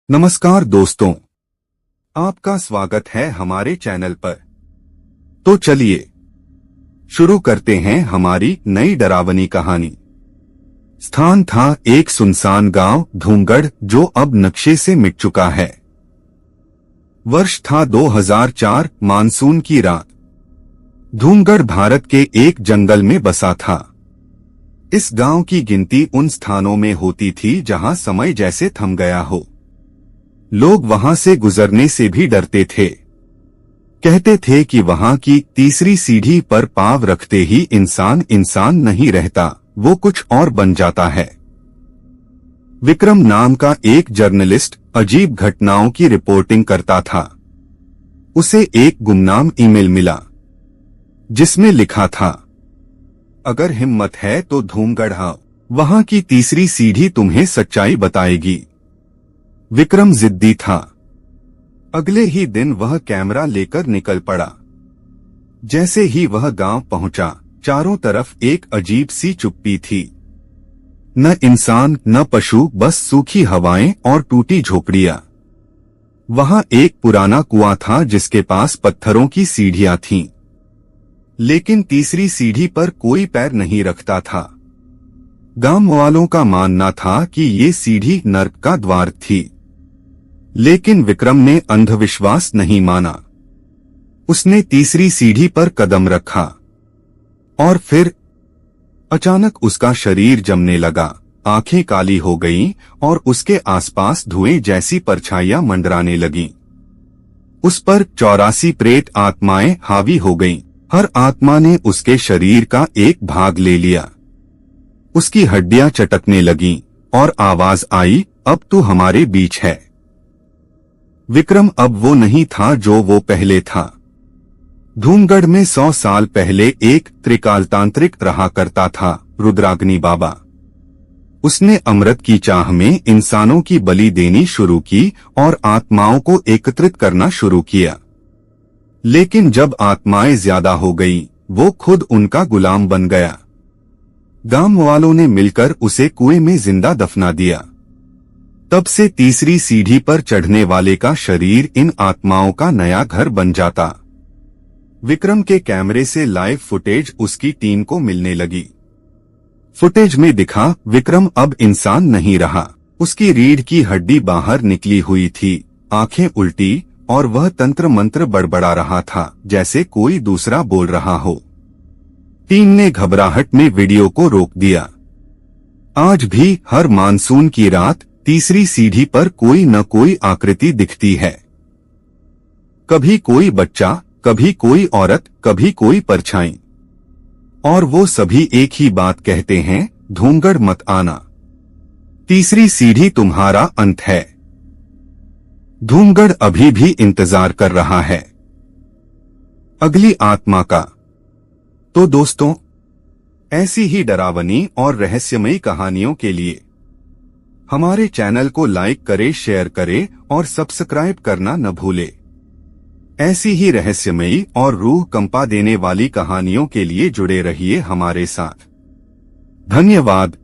नमस्कार दोस्तों, आपका स्वागत है हमारे चैनल पर। तो चलिए शुरू करते हैं हमारी नई डरावनी कहानी। स्थान था एक सुनसान गांव धूमगढ़, जो अब नक्शे से मिट चुका है। वर्ष था 2004, मानसून की रात। धूमगढ़ भारत के एक जंगल में बसा था। इस गांव की गिनती उन स्थानों में होती थी जहां समय जैसे थम गया हो। लोग वहां से गुजरने से भी डरते थे। कहते थे कि वहां की तीसरी सीढ़ी पर पांव रखते ही इंसान इंसान नहीं रहता, वो कुछ और बन जाता है। विक्रम नाम का एक जर्नलिस्ट अजीब घटनाओं की रिपोर्टिंग करता था। उसे एक गुमनाम ईमेल मिला जिसमें लिखा था, अगर हिम्मत है तो धूमगढ़ आओ, वहां की तीसरी सीढ़ी तुम्हें सच्चाई बताएगी। विक्रम जिद्दी था। अगले ही दिन वह कैमरा लेकर निकल पड़ा। जैसे ही वह गांव पहुंचा, चारों तरफ एक अजीब सी चुप्पी थी। न इंसान न पशु, बस सूखी हवाएं और टूटी झोपड़ियां। वहां एक पुराना कुआं था जिसके पास पत्थरों की सीढ़ियां थीं, लेकिन तीसरी सीढ़ी पर कोई पैर नहीं रखता था। गांव वालों का मानना था कि ये सीढ़ी नर्क का द्वार थी, लेकिन विक्रम ने अंधविश्वास नहीं माना। उसने तीसरी सीढ़ी पर कदम रखा और फिर अचानक उसका शरीर जमने लगा। आंखें काली हो गईं और उसके आसपास धुएं जैसी परछाइयां मंडराने लगीं। उस पर 84 प्रेत आत्माएं हावी हो गईं। हर आत्मा ने उसके शरीर का एक भाग ले लिया। उसकी हड्डियां चटकने लगीं और आवाज आई, अब तू हमारे बीच है। विक्रम अब वो नहीं था जो वो पहले था। धूमगढ़ में 100 साल पहले एक त्रिकालतांत्रिक रहा करता था, रुद्राग्नि बाबा। उसने अमृत की चाह में इंसानों की बलि देनी शुरू की और आत्माओं को एकत्रित करना शुरू किया। लेकिन जब आत्माएं ज्यादा हो गईं, वो खुद उनका गुलाम बन गया। गांव वालों ने मिलकर उसे कुएं में जिंदा दफना दिया। तब से तीसरी सीढ़ी पर चढ़ने वाले का शरीर इन आत्माओं का नया घर बन जाता। विक्रम के कैमरे से लाइव फुटेज उसकी टीम को मिलने लगी। फुटेज में दिखा, विक्रम अब इंसान नहीं रहा। उसकी रीढ़ की हड्डी बाहर निकली हुई थी, आंखें उल्टी, और वह तंत्र मंत्र बड़बड़ा रहा था जैसे कोई दूसरा बोल रहा हो। टीम ने घबराहट में वीडियो को रोक दिया। आज भी हर मानसून की रात तीसरी सीढ़ी पर कोई न कोई आकृति दिखती है। कभी कोई बच्चा, कभी कोई औरत, कभी कोई परछाई, और वो सभी एक ही बात कहते हैं, धूमगढ़ मत आना, तीसरी सीढ़ी तुम्हारा अंत है। धूमगढ़ अभी भी इंतजार कर रहा है अगली आत्मा का। तो दोस्तों, ऐसी ही डरावनी और रहस्यमयी कहानियों के लिए हमारे चैनल को लाइक करें, शेयर करें और सब्सक्राइब करना न भूलें। ऐसी ही रहस्यमयी और रूह कंपा देने वाली कहानियों के लिए जुड़े रहिए हमारे साथ। धन्यवाद।